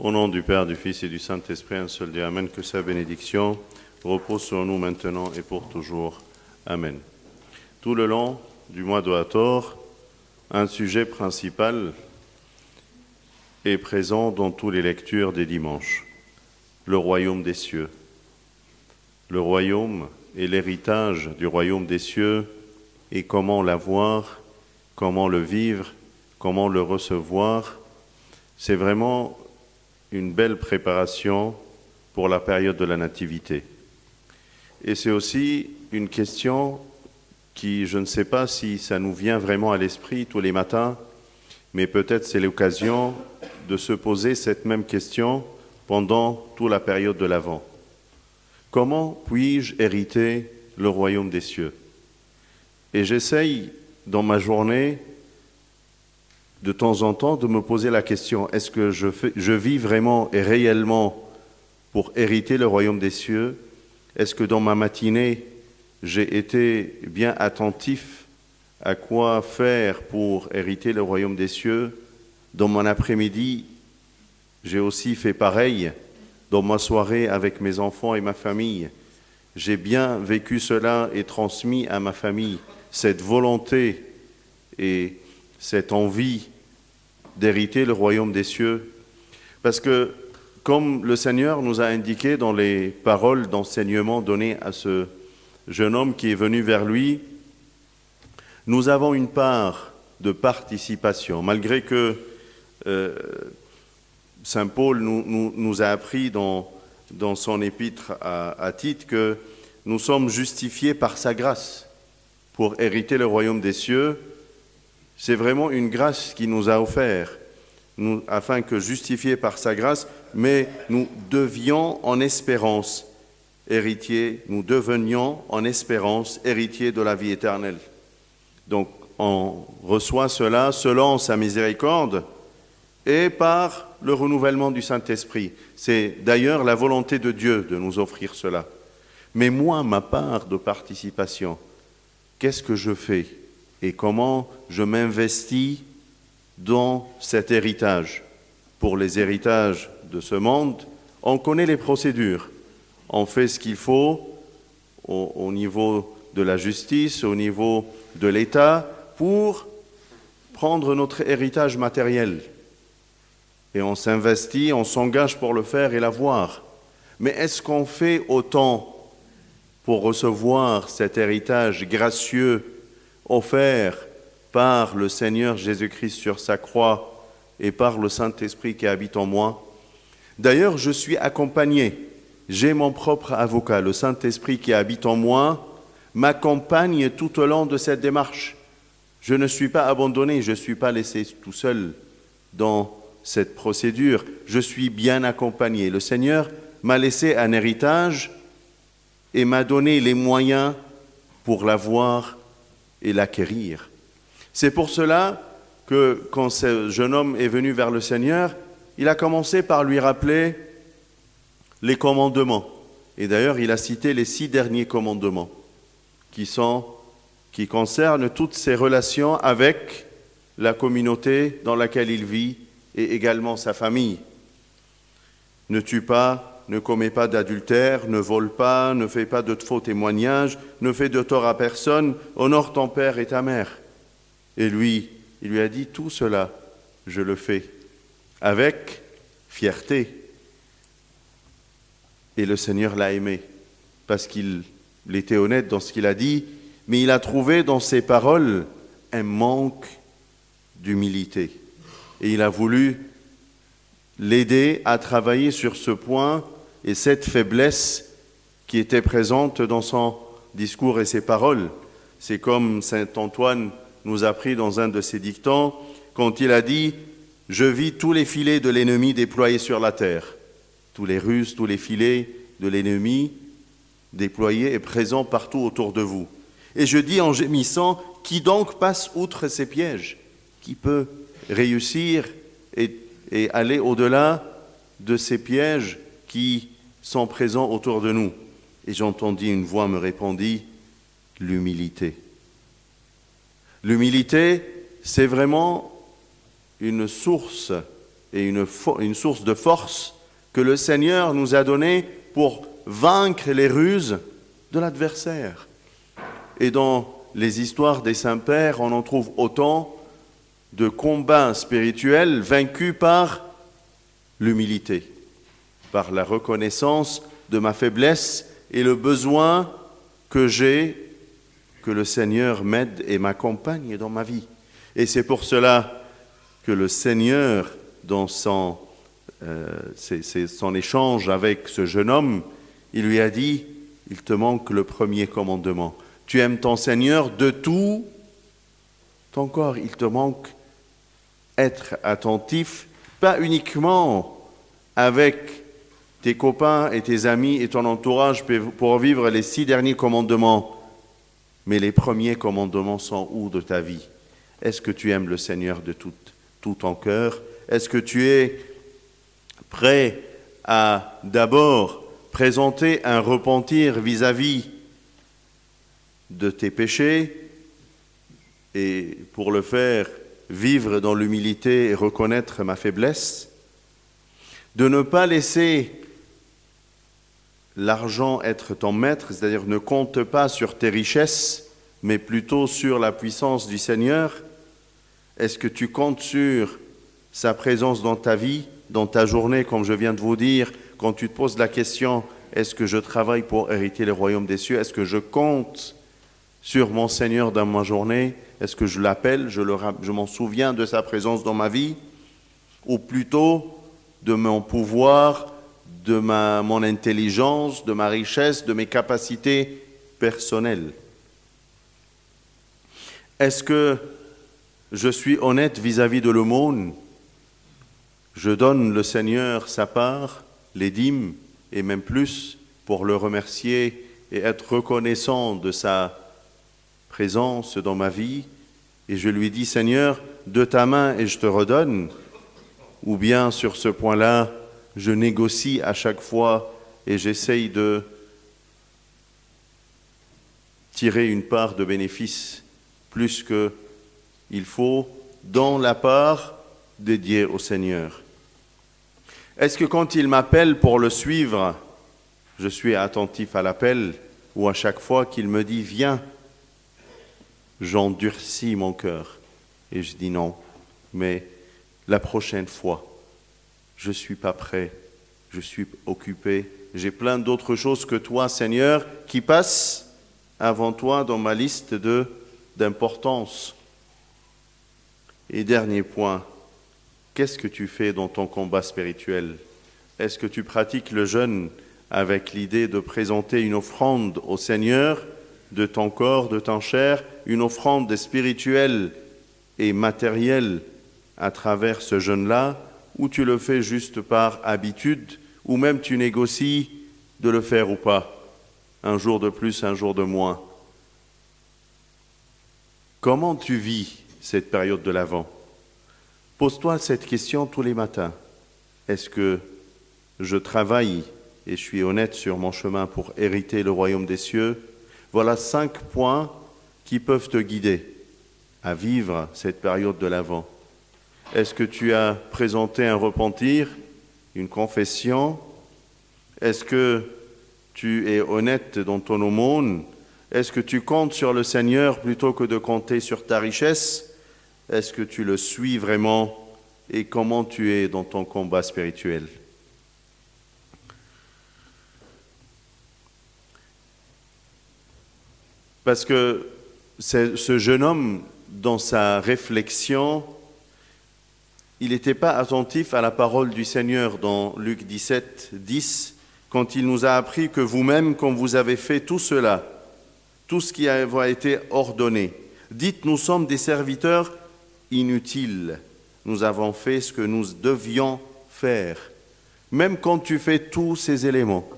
Au nom du Père, du Fils et du Saint-Esprit, un seul Dieu, Amen, que sa bénédiction repose sur nous maintenant et pour toujours. Amen. Tout le long du mois de Hator, un sujet principal est présent dans toutes les lectures des dimanches, le royaume des cieux. Le royaume et l'héritage du royaume des cieux et comment l'avoir, comment le vivre, comment le recevoir, c'est vraiment une belle préparation pour la période de la Nativité. Et c'est aussi une question qui, je ne sais pas si ça nous vient vraiment à l'esprit tous les matins, mais peut-être c'est l'occasion de se poser cette même question pendant toute la période de l'Avent. Comment puis-je hériter le royaume des cieux? Et j'essaye dans ma journée de temps en temps de me poser la question, est-ce que je vis vraiment et réellement pour hériter le royaume des cieux? Est-ce que dans ma matinée, j'ai été bien attentif à quoi faire pour hériter le royaume des cieux? Dans mon après-midi, j'ai aussi fait pareil. Dans ma soirée avec mes enfants et ma famille, j'ai bien vécu cela et transmis à ma famille cette volonté et cette envie d'hériter le royaume des cieux. Parce que, comme le Seigneur nous a indiqué dans les paroles d'enseignement données à ce jeune homme qui est venu vers lui, nous avons une part de participation, malgré que Saint Paul nous a appris dans son épître à Tite que nous sommes justifiés par sa grâce pour hériter le royaume des cieux. C'est vraiment une grâce qu'il nous a offert, afin que, justifiés par sa grâce, mais nous devions en espérance héritiers, nous devenions en espérance héritiers de la vie éternelle. Donc, on reçoit cela selon sa miséricorde et par le renouvellement du Saint-Esprit. C'est d'ailleurs la volonté de Dieu de nous offrir cela. Mais moi, ma part de participation, qu'est-ce que je fais et comment je m'investis dans cet héritage? Pour les héritages de ce monde, on connaît les procédures. On fait ce qu'il faut au niveau de la justice, au niveau de l'État, pour prendre notre héritage matériel. Et on s'investit, on s'engage pour le faire et l'avoir. Mais est-ce qu'on fait autant pour recevoir cet héritage gracieux offert par le Seigneur Jésus-Christ sur sa croix et par le Saint-Esprit qui habite en moi? D'ailleurs, je suis accompagné. J'ai mon propre avocat, le Saint-Esprit qui habite en moi, m'accompagne tout au long de cette démarche. Je ne suis pas abandonné, je ne suis pas laissé tout seul dans cette procédure. Je suis bien accompagné. Le Seigneur m'a laissé un héritage et m'a donné les moyens pour l'avoir et l'acquérir. C'est pour cela que quand ce jeune homme est venu vers le Seigneur, il a commencé par lui rappeler les commandements. Et d'ailleurs, il a cité les 6 derniers commandements qui concernent toutes ses relations avec la communauté dans laquelle il vit et également sa famille. Ne tue pas, ne commets pas d'adultère, ne vole pas, ne fais pas de faux témoignages, ne fais de tort à personne, honore ton père et ta mère. Et lui, il lui a dit, tout cela, je le fais avec fierté. Et le Seigneur l'a aimé, parce qu'il était honnête dans ce qu'il a dit, mais il a trouvé dans ses paroles un manque d'humilité. Et il a voulu l'aider à travailler sur ce point et cette faiblesse qui était présente dans son discours et ses paroles. C'est comme saint Antoine nous a appris dans un de ses dictants, quand il a dit « Je vis tous les filets de l'ennemi déployés sur la terre ». Tous les ruses, tous les filets de l'ennemi déployés et présents partout autour de vous. Et je dis en gémissant, qui donc passe outre ces pièges? Qui peut réussir et aller au-delà de ces pièges qui sont présents autour de nous? Et j'entendis une voix me répondit, l'humilité. L'humilité, c'est vraiment une source et une source de force que le Seigneur nous a donnée pour vaincre les ruses de l'adversaire. Et dans les histoires des saints-pères, on en trouve autant de combats spirituels vaincus par l'humilité, par la reconnaissance de ma faiblesse et le besoin que j'ai que le Seigneur m'aide et m'accompagne dans ma vie. Et c'est pour cela que le Seigneur, dans son échange avec ce jeune homme, il lui a dit, il te manque le premier commandement. Tu aimes ton Seigneur de tout ton corps. Il te manque être attentif, pas uniquement avec tes copains et tes amis et ton entourage pour vivre les 6 derniers commandements, mais les premiers commandements sont où de ta vie? Est-ce que tu aimes le Seigneur de tout ton cœur? Est-ce que tu es prêt à d'abord présenter un repentir vis-à-vis de tes péchés et pour le faire vivre dans l'humilité et reconnaître ma faiblesse, de ne pas laisser l'argent être ton maître, c'est-à-dire ne compte pas sur tes richesses, mais plutôt sur la puissance du Seigneur. Est-ce que tu comptes sur sa présence dans ta vie, dans ta journée, comme je viens de vous dire, quand tu te poses la question, est-ce que je travaille pour hériter le royaume des cieux? Est-ce que je compte sur mon Seigneur dans ma journée? Est-ce que je l'appelle, je m'en souviens de sa présence dans ma vie? Ou plutôt de mon pouvoir, de mon intelligence, de ma richesse, de mes capacités personnelles? Est-ce que je suis honnête vis-à-vis de l'aumône? Je donne le Seigneur sa part, les dîmes, et même plus, pour le remercier et être reconnaissant de sa présence dans ma vie, et je lui dis, Seigneur, de ta main et je te redonne, ou bien sur ce point-là, je négocie à chaque fois et j'essaye de tirer une part de bénéfice plus qu'il faut dans la part dédiée au Seigneur. Est-ce que quand il m'appelle pour le suivre, je suis attentif à l'appel, ou à chaque fois qu'il me dit « Viens », j'endurcis mon cœur et je dis non, mais la prochaine fois, je ne suis pas prêt, je suis occupé, j'ai plein d'autres choses que toi, Seigneur, qui passent avant toi dans ma liste d'importance. Et dernier point, qu'est-ce que tu fais dans ton combat spirituel? Est-ce que tu pratiques le jeûne avec l'idée de présenter une offrande au Seigneur de ton corps, de ton chair, une offrande spirituelle et matérielle à travers ce jeûne-là, ou tu le fais juste par habitude, ou même tu négocies de le faire ou pas, un jour de plus, un jour de moins. Comment tu vis cette période de l'Avent? Pose-toi cette question tous les matins. Est-ce que je travaille et je suis honnête sur mon chemin pour hériter le royaume des cieux? Voilà 5 points qui peuvent te guider à vivre cette période de l'Avent. Est-ce que tu as présenté un repentir, une confession? Est-ce que tu es honnête dans ton aumône? Est-ce que tu comptes sur le Seigneur plutôt que de compter sur ta richesse? Est-ce que tu le suis vraiment? Et comment tu es dans ton combat spirituel? Parce que ce jeune homme, dans sa réflexion, il n'était pas attentif à la parole du Seigneur dans Luc 17, 10, quand il nous a appris que vous-même, quand vous avez fait tout cela, tout ce qui a été ordonné, dites, nous sommes des serviteurs inutiles. Nous avons fait ce que nous devions faire. Même quand tu fais tous ces éléments,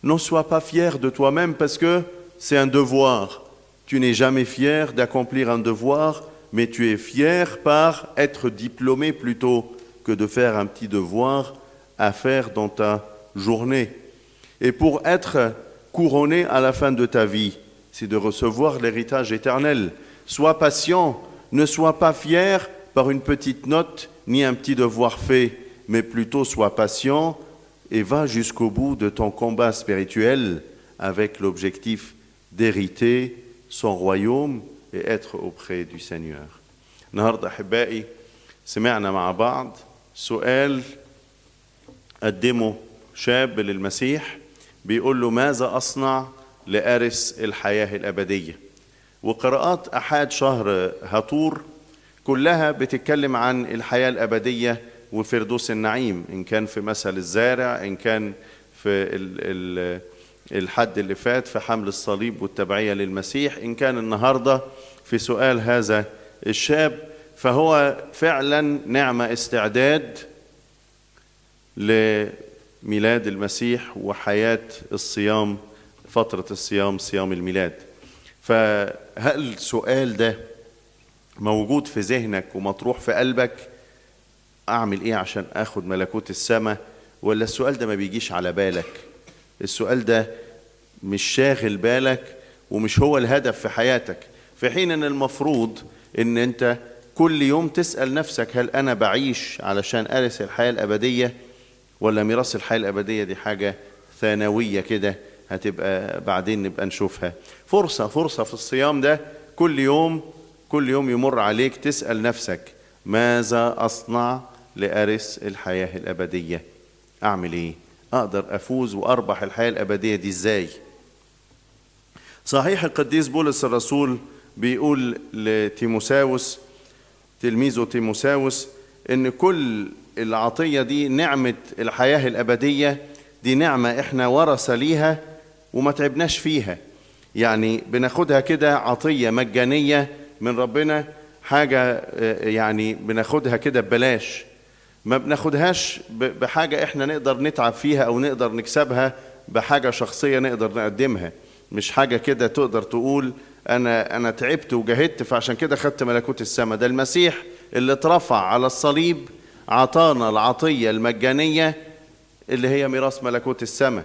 ne sois pas fier de toi-même parce que c'est un devoir. Tu n'es jamais fier d'accomplir un devoir, mais tu es fier par être diplômé plutôt que de faire un petit devoir à faire dans ta journée. Et pour être couronné à la fin de ta vie, c'est de recevoir l'héritage éternel. Sois patient, ne sois pas fier par une petite note ni un petit devoir fait, mais plutôt sois patient et va jusqu'au bout de ton combat spirituel avec l'objectif d'hériter son royaume et être auprès du Seigneur. النهارده أحبائي سمعنا مع بعض سؤال قدمه شاب للمسيح بيقول له ماذا أصنع لأرث الحياة الأبدية؟ وقراءات أحد شهر هطور كلها بتتكلم عن الحياة الأبدية وفردوس النعيم، إن كان في مثل الزارع، إن كان في الحد اللي فات في حمل الصليب والتبعية للمسيح، إن كان النهاردة في سؤال هذا الشاب. فهو فعلا نعمة استعداد لميلاد المسيح وحياة الصيام، فترة الصيام، صيام الميلاد. فهل السؤال ده موجود في ذهنك ومطروح في قلبك؟ أعمل إيه عشان أخد ملكوت السماء؟ ولا السؤال ده ما بيجيش على بالك؟ السؤال ده مش شاغل بالك ومش هو الهدف في حياتك، في حين أن المفروض أن أنت كل يوم تسأل نفسك هل أنا بعيش علشان أرث الحياة الأبدية، ولا ميراث الحياة الأبدية دي حاجة ثانوية كده هتبقى بعدين نبقى نشوفها. فرصة في الصيام ده كل يوم يمر عليك تسأل نفسك ماذا أصنع لأرث الحياة الأبدية؟ أعمل إيه؟ أقدر أفوز وأربح الحياة الأبدية دي إزاي؟ صحيح القديس بولس الرسول بيقول لتيموساوس تلميذه تيموساوس إن كل العطية دي نعمة الحياة الأبدية دي نعمة إحنا ورثة ليها وما تعبناش فيها، يعني بناخدها كده عطية مجانية من ربنا، حاجة يعني بناخدها كده ببلاش، ما بناخدهاش بحاجة إحنا نقدر نتعب فيها أو نقدر نكسبها بحاجة شخصية نقدر نقدمها. مش حاجة كده تقدر تقول أنا تعبت وجهدت فعشان كده خدت ملكوت السماء. ده المسيح اللي اترفع على الصليب عطانا العطية المجانية اللي هي ميراث ملكوت السماء.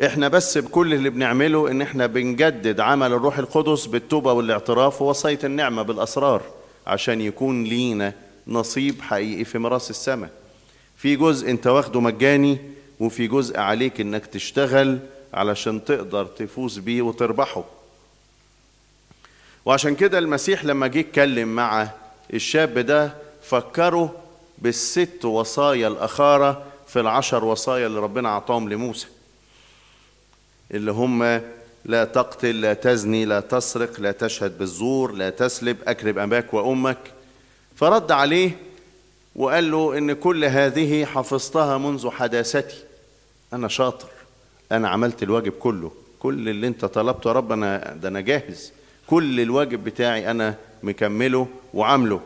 احنا بس بكل اللي بنعمله ان احنا بنجدد عمل الروح القدس بالتوبة والاعتراف ووصية النعمة بالأسرار عشان يكون لينا نصيب حقيقي في ميراث السماء. في جزء انت واخده مجاني وفي جزء عليك انك تشتغل علشان تقدر تفوز بيه وتربحه. وعشان كده المسيح لما جه يتكلم مع الشاب ده فكره بالست وصايا الأخارة في ال10 وصايا اللي ربنا عطاهم لموسى، اللي هم لا تقتل، لا تزني، لا تسرق، لا تشهد بالزور، لا تسلب، أكرم أباك وأمك. فرد عليه وقال له إن كل هذه حفظتها منذ حداثتي، أنا شاطر، أنا عملت الواجب كله، كل اللي أنت طلبته يا رب أنا جاهز، كل الواجب بتاعي أنا مكمله وعامله.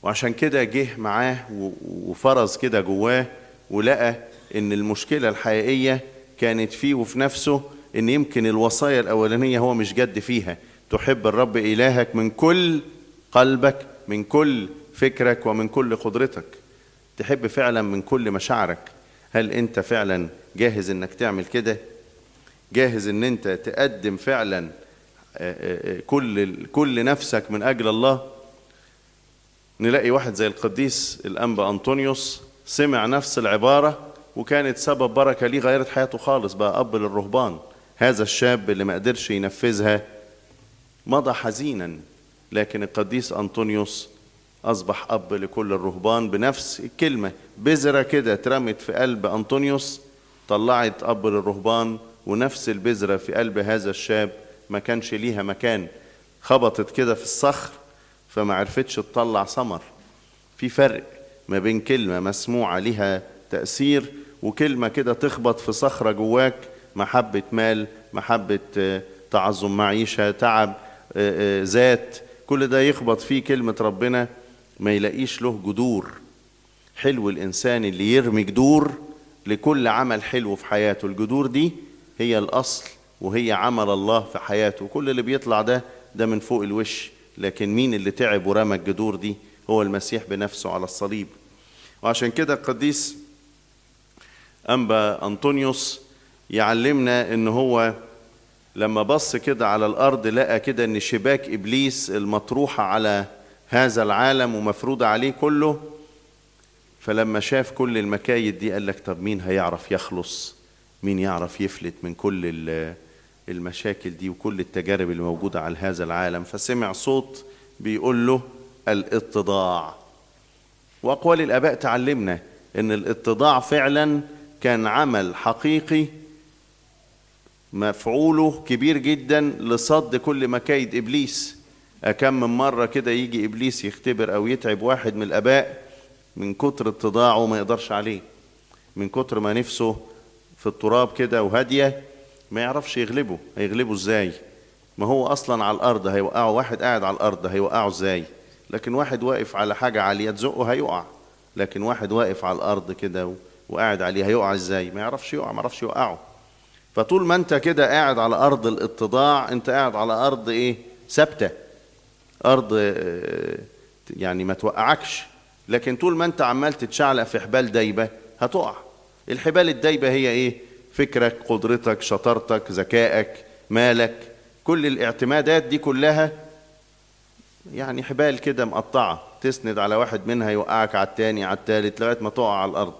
وعشان كده جه معاه وفرز كده جواه ولقى إن المشكلة الحقيقية كانت فيه وفي نفسه، إن يمكن الوصايا الأولانية هو مش جد فيها. تحب الرب إلهك من كل قلبك، من كل فكرك، ومن كل قدرتك. تحب فعلا من كل مشاعرك. هل أنت فعلا جاهز إنك تعمل كده؟ جاهز إن أنت تقدم فعلا كل نفسك من أجل الله؟ نلاقي واحد زي القديس الأنبا أنطونيوس سمع نفس العبارة وكانت سبب بركة ليه، غيرت حياته خالص، بقى أب للرهبان. هذا الشاب اللي ما قدرش ينفذها مضى حزينا، لكن القديس أنطونيوس أصبح أب لكل الرهبان بنفس الكلمة. بذرة كده اترمت في قلب أنطونيوس طلعت أب للرهبان، ونفس البذرة في قلب هذا الشاب ما كانش ليها مكان، خبطت كده في الصخر فما عرفتش تطلع ثمر. في فرق ما بين كلمة مسموعة لها تأثير وكلمة كده تخبط في صخرة جواك، محبة مال، محبة تعظم معيشة، تعب ذات، كل ده يخبط فيه كلمة ربنا ما يلاقيش له جذور. حلو الإنسان اللي يرمي جذور لكل عمل حلو في حياته. الجذور دي هي الأصل وهي عمل الله في حياته. كل اللي بيطلع ده من فوق الوش، لكن مين اللي تعب ورمى الجذور دي؟ هو المسيح بنفسه على الصليب. وعشان كده القديس أنبا أنطونيوس يعلمنا إن هو لما بص كده على الأرض لقى كده إن شباك إبليس المطروحة على هذا العالم ومفروضة عليه كله فلما شاف كل المكايد دي قال لك طب مين هيعرف يخلص؟ مين يعرف يفلت من كل المشاكل دي وكل التجارب اللي موجودة على هذا العالم؟ فسمع صوت بيقول له الاتضاع. وأقوال الآباء تعلمنا إن الاتضاع فعلا كان عمل حقيقي مفعوله كبير جدا لصد كل مكايد إبليس. أكم من مرة كده يجي إبليس يختبر أو يتعب واحد من الآباء من كتر اتضاعه ما يقدرش عليه، من كتر ما نفسه في التراب كده وهادية ما يعرفش يغلبه. هيغلبه ازاي؟ ما هو أصلا على الأرض هيوقعه، واحد قاعد على الأرض هيوقعه ازاي؟ لكن واحد واقف على حاجة عالية تزقه هيقع، لكن واحد واقف على الأرض كده وقاعد عليه هيقع ازاي؟ ما يعرفش يقع، ما يعرفش يوقعه. فطول ما انت كده قاعد على أرض الاتضاع انت قاعد على أرض ايه؟ ثابتة، أرض يعني ما توقعكش. لكن طول ما انت عمال تتشعلق في حبال دايبة هتقع. الحبال الدايبة هي ايه؟ فكرك، قدرتك، شطارتك، ذكائك، مالك، كل الاعتمادات دي كلها يعني حبال كده مقطعة، تسند على واحد منها يوقعك على التاني على التالت لغاية ما تقع على الأرض.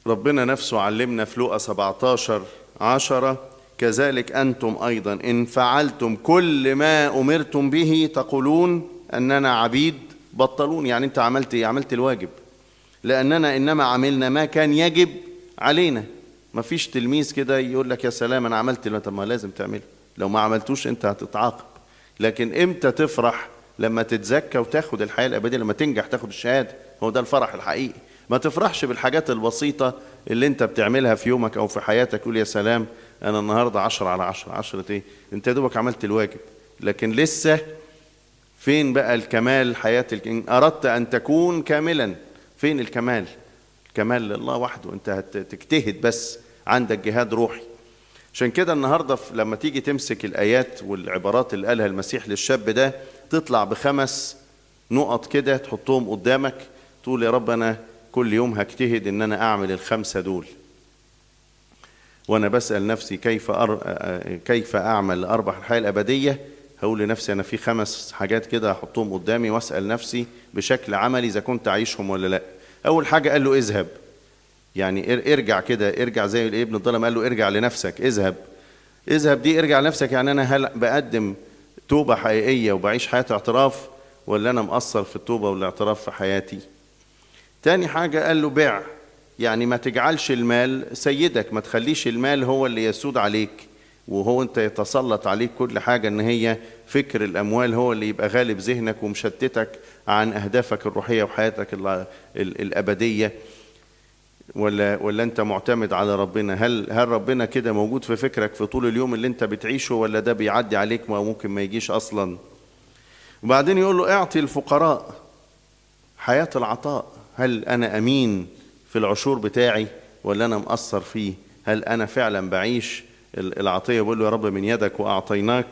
ربنا نفسه علمنا في لوقا 17:10 كذلك أنتم أيضا إن فعلتم كل ما أمرتم به تقولون أننا عبيد بطلون. يعني أنت عملت إيه؟ عملت الواجب، لأننا إنما عملنا ما كان يجب علينا. ما فيش تلميذ كده يقول لك يا سلام أنا عملت. طب ما لازم تعمله، لو ما عملتوش أنت هتتعاقب. لكن إمتى تفرح؟ لما تتزكى وتاخد الحياة الأبدية، لما تنجح تاخد الشهادة، هو ده الفرح الحقيقي. ما تفرحش بالحاجات البسيطة اللي أنت بتعملها في يومك أو في حياتك. قول يا سلام أنا النهاردة 10/10. 10 إيه؟ أنت يا دوبك عملت الواجب، لكن لسه فين بقى الكمال؟ حياة إن أردت أن تكون كاملا، فين الكمال؟ الكمال لله وحده. أنت هتجتهد بس، عندك جهاد روحي. عشان كده النهاردة لما تيجي تمسك الآيات والعبارات اللي قالها المسيح للشاب ده تطلع ب5 نقط كده تحطهم قدامك، تقول يا رب أنا كل يوم هجتهد إن أنا أعمل ال5 دول. وأنا بسأل نفسي كيف أعمل لأربح الحياة الأبدية، هقول لنفسي أنا في 5 حاجات كده هحطهم قدامي وأسأل نفسي بشكل عملي إذا كنت أعيشهم ولا لا. أول حاجة قال له اذهب، يعني ارجع كده، ارجع زي ابن الظلم قال له ارجع لنفسك. اذهب، اذهب دي ارجع لنفسك، يعني أنا هل بقدم توبة حقيقية وبعيش حياة اعتراف، ولا أنا مقصر في التوبة والاعتراف في حياتي؟ تاني حاجة قال له بيع، يعني ما تجعلش المال سيدك، ما تخليش المال هو اللي يسود عليك وهو انت يتسلط عليك كل حاجة، ان هي فكر الاموال هو اللي يبقى غالب ذهنك ومشتتك عن اهدافك الروحية وحياتك الابدية. ولا انت معتمد على ربنا؟ هل ربنا كده موجود في فكرك في طول اليوم اللي انت بتعيشه، ولا ده بيعدي عليك وممكن ما يجيش اصلا؟ وبعدين يقول له اعطي الفقراء، حياة العطاء. هل انا امين في العشور بتاعي ولا انا مقصر فيه؟ هل انا فعلا بعيش العطية بقول له يا رب من يدك واعطيناك،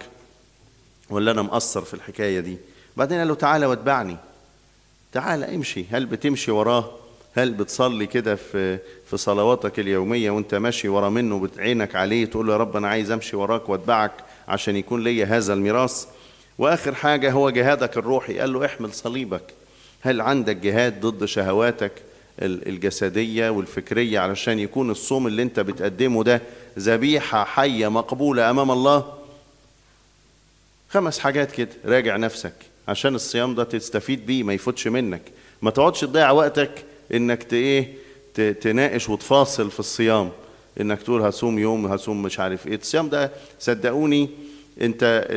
ولا انا مقصر في الحكاية دي؟ بعدين قال له تعالى واتبعني، تعالى امشي. هل بتمشي وراه؟ هل بتصلي كده في صلواتك اليومية وانت ماشي ورا منه بتعينك عليه تقول له يا رب انا عايز امشي وراك واتبعك عشان يكون لي هذا الميراث؟ واخر حاجة هو جهادك الروحي، قال له احمل صليبك. هل عندك جهاد ضد شهواتك الجسدية والفكرية علشان يكون الصوم اللي انت بتقدمه ده ذبيحة حية مقبولة امام الله؟ 5 حاجات كده، راجع نفسك عشان الصيام ده تستفيد بيه ما يفوتش منك. ما تقعدش تضيع وقتك انك تناقش وتفاصل في الصيام، انك تقول هصوم يوم هصوم مش عارف ايه. الصيام ده صدقوني انت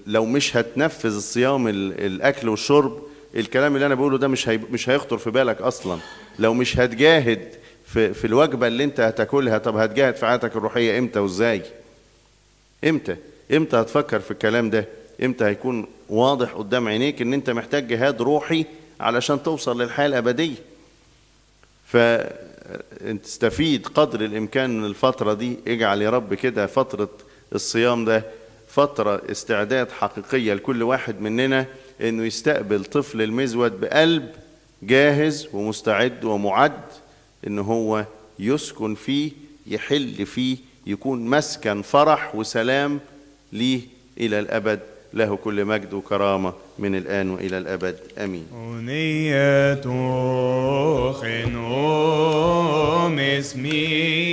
لو مش هتنفذ الصيام الاكل والشرب، الكلام اللي انا بقوله ده مش هيخطر في بالك اصلا. لو مش هتجاهد في الوجبة اللي انت هتاكلها، طب هتجاهد في حياتك الروحية امتى وازاي؟ امتى هتفكر في الكلام ده؟ امتى هيكون واضح قدام عينيك ان انت محتاج جهاد روحي علشان توصل للحياة الأبدية؟ فانت تستفيد قدر الامكان من الفترة دي. اجعل يا رب كده فترة الصيام ده فترة استعداد حقيقية لكل واحد مننا انه يستقبل طفل المزود بقلب جاهز ومستعد ومعد ان هو يسكن فيه، يحل فيه، يكون مسكن فرح وسلام ليه الى الابد له كل مجد وكرامة من الآن وإلى الأبد آمين. أنية خنوم اسمي